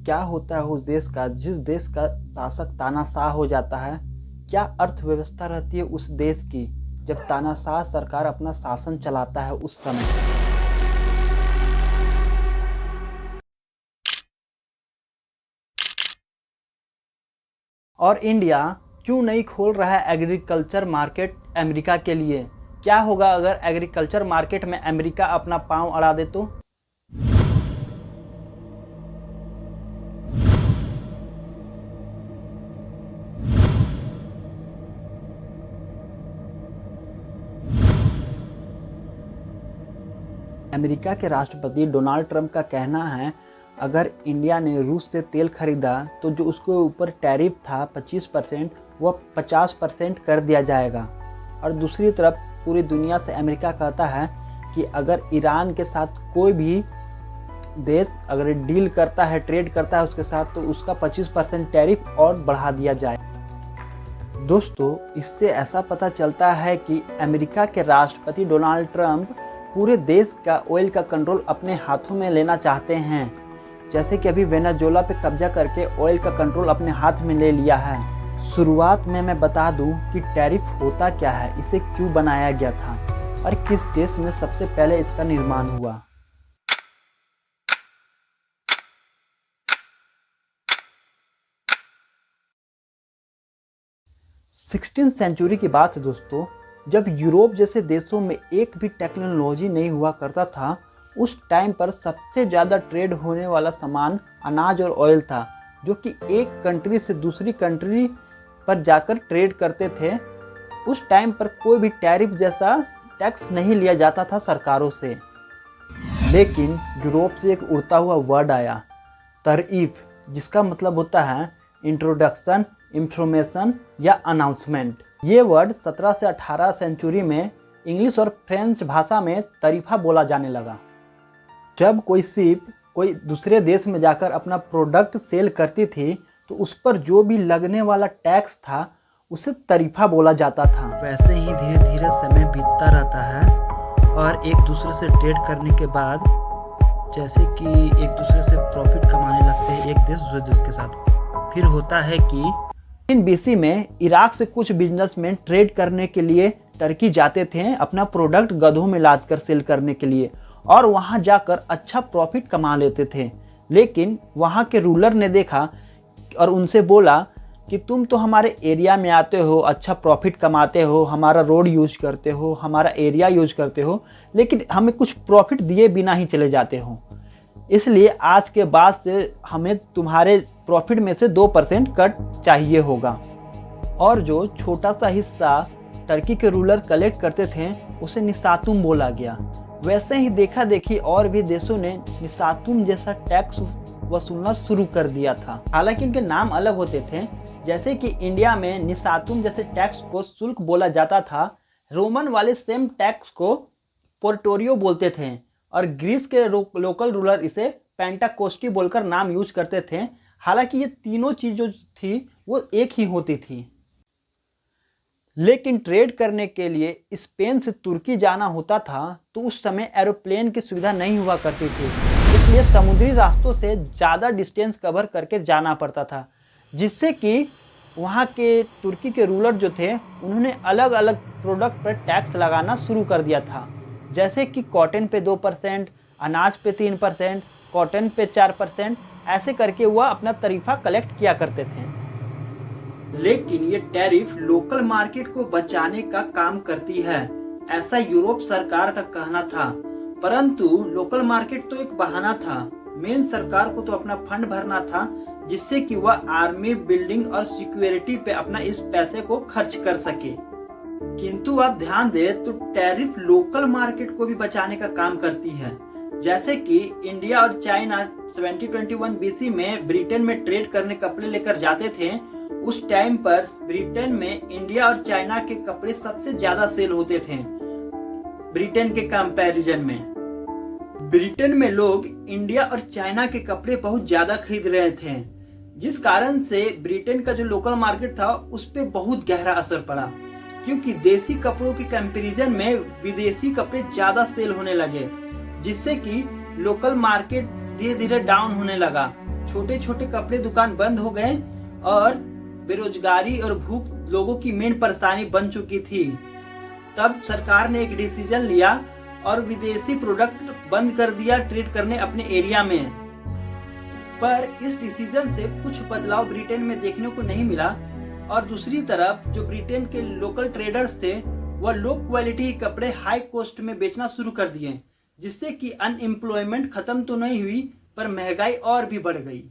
क्या होता है उस देश का जिस देश का शासक तानाशाह हो जाता है? क्या अर्थव्यवस्था रहती है उस देश की जब तानाशाह सरकार अपना शासन चलाता है उस समय? और इंडिया क्यों नहीं खोल रहा है एग्रीकल्चर मार्केट अमेरिका के लिए? क्या होगा अगर एग्रीकल्चर मार्केट में अमेरिका अपना पांव अड़ा दे तो? अमेरिका के राष्ट्रपति डोनाल्ड ट्रंप का कहना है, अगर इंडिया ने रूस से तेल खरीदा तो जो उसके ऊपर टैरिफ था 25%, वह 50% कर दिया जाएगा। और दूसरी तरफ पूरी दुनिया से अमेरिका कहता है कि अगर ईरान के साथ कोई भी देश अगर डील करता है, ट्रेड करता है उसके साथ, तो उसका 25% टैरिफ और बढ़ा दिया जाए। दोस्तों, इससे ऐसा पता चलता है कि अमेरिका के राष्ट्रपति डोनाल्ड ट्रंप पूरे देश का ऑयल का कंट्रोल अपने हाथों में लेना चाहते हैं। जैसे कि अभी वेनेजुएला पे कब्जा करके ऑयल का कंट्रोल अपने हाथ में ले लिया है। शुरुआत में मैं बता दूं कि टैरिफ होता क्या है, इसे क्यों बनाया गया था और किस देश में सबसे पहले इसका निर्माण हुआ। सिक्सटीन सेंचुरी की बात है दोस्तों, जब यूरोप जैसे देशों में एक भी टेक्नोलॉजी नहीं हुआ करता था। उस टाइम पर सबसे ज़्यादा ट्रेड होने वाला सामान अनाज और ऑयल था, जो कि एक कंट्री से दूसरी कंट्री पर जाकर ट्रेड करते थे। उस टाइम पर कोई भी टैरिफ जैसा टैक्स नहीं लिया जाता था सरकारों से। लेकिन यूरोप से एक उड़ता हुआ वर्ड आया, तरईफ, जिसका मतलब होता है इंट्रोडक्शन, इंफॉर्मेशन या अनाउंसमेंट। ये वर्ड 17 से 18 सेंचुरी में इंग्लिश और फ्रेंच भाषा में तरीफा बोला जाने लगा। जब कोई शिप कोई दूसरे देश में जाकर अपना प्रोडक्ट सेल करती थी तो उस पर जो भी लगने वाला टैक्स था उसे तरीफा बोला जाता था। वैसे ही धीरे धीरे समय बीतता रहता है और एक दूसरे से ट्रेड करने के बाद जैसे कि एक दूसरे से प्रॉफिट कमाने लगते हैं एक देश दूसरे देश के साथ। फिर होता है कि BC में इराक से कुछ बिजनेसमैन ट्रेड करने के लिए टर्की जाते थे, अपना प्रोडक्ट गधों में लाद कर सेल करने के लिए, और वहां जाकर अच्छा प्रॉफिट कमा लेते थे। लेकिन वहां के रूलर ने देखा और उनसे बोला कि तुम तो हमारे एरिया में आते हो, अच्छा प्रॉफिट कमाते हो, हमारा रोड यूज करते हो, हमारा एरिया यूज करते हो, लेकिन हमें कुछ प्रॉफिट दिए बिना ही चले जाते हो। इसलिए आज के बाद से हमें तुम्हारे प्रॉफिट में से 2% कट चाहिए होगा। और जो छोटा सा हिस्सा टर्की के रूलर कलेक्ट करते थे उसे निसातुम बोला गया। वैसे ही देखा देखी और भी देशों ने निसातुम जैसा टैक्स वसूलना शुरू कर दिया था। हालांकि उनके नाम अलग होते थे। जैसे कि इंडिया में निसातुम जैसे टैक्स को शुल्क बोला जाता था, रोमन वाले सेम टैक्स को पोर्टोरियो बोलते थे, और ग्रीस के लोकल रूलर इसे पेंटाकोस्टी बोलकर नाम यूज करते थे। हालांकि ये तीनों चीज़ जो थी वो एक ही होती थी। लेकिन ट्रेड करने के लिए स्पेन से तुर्की जाना होता था तो उस समय एरोप्लेन की सुविधा नहीं हुआ करती थी, इसलिए समुद्री रास्तों से ज़्यादा डिस्टेंस कवर करके जाना पड़ता था, जिससे कि वहाँ के तुर्की के रूलर जो थे उन्होंने अलग अलग प्रोडक्ट पर टैक्स लगाना शुरू कर दिया था। जैसे कि कॉटन पे 2%, अनाज पे 3%, कॉटन पे 4%, ऐसे करके वह अपना तरीफा कलेक्ट किया करते थे। लेकिन ये टैरिफ लोकल मार्केट को बचाने का काम करती है, ऐसा यूरोप सरकार का कहना था। परंतु लोकल मार्केट तो एक बहाना था, मेन सरकार को तो अपना फंड भरना था, जिससे कि वह आर्मी बिल्डिंग और सिक्योरिटी पे अपना इस पैसे को खर्च कर सके। किंतु आप ध्यान दें तो टैरिफ लोकल मार्केट को भी बचाने का काम करती है। जैसे कि इंडिया और चाइना 1721 BC में ब्रिटेन में ट्रेड करने कपड़े लेकर जाते थे। उस टाइम पर ब्रिटेन में इंडिया और चाइना के कपड़े सबसे ज्यादा सेल होते थे ब्रिटेन के कंपैरिजन में। ब्रिटेन में लोग इंडिया और चाइना के कपड़े बहुत ज्यादा खरीद रहे थे, जिस कारण से ब्रिटेन का जो लोकल मार्केट था उस पर बहुत गहरा असर पड़ा, क्योंकि देसी कपड़ों के कंपैरिजन में विदेशी कपड़े ज्यादा सेल होने लगे, जिससे कि लोकल मार्केट धीरे धीरे डाउन होने लगा। छोटे छोटे कपड़े दुकान बंद हो गए और बेरोजगारी और भूख लोगों की मेन परेशानी बन चुकी थी। तब सरकार ने एक डिसीजन लिया और विदेशी प्रोडक्ट बंद कर दिया ट्रेड करने अपने एरिया में। पर इस डिसीजन से कुछ बदलाव ब्रिटेन में देखने को नहीं मिला और दूसरी तरफ जो ब्रिटेन के लोकल ट्रेडर्स थे वह लो क्वालिटी कपड़े हाई कॉस्ट में बेचना शुरू कर दिए, जिससे कि अनएम्प्लॉयमेंट खत्म तो नहीं हुई पर महंगाई और भी बढ़ गई।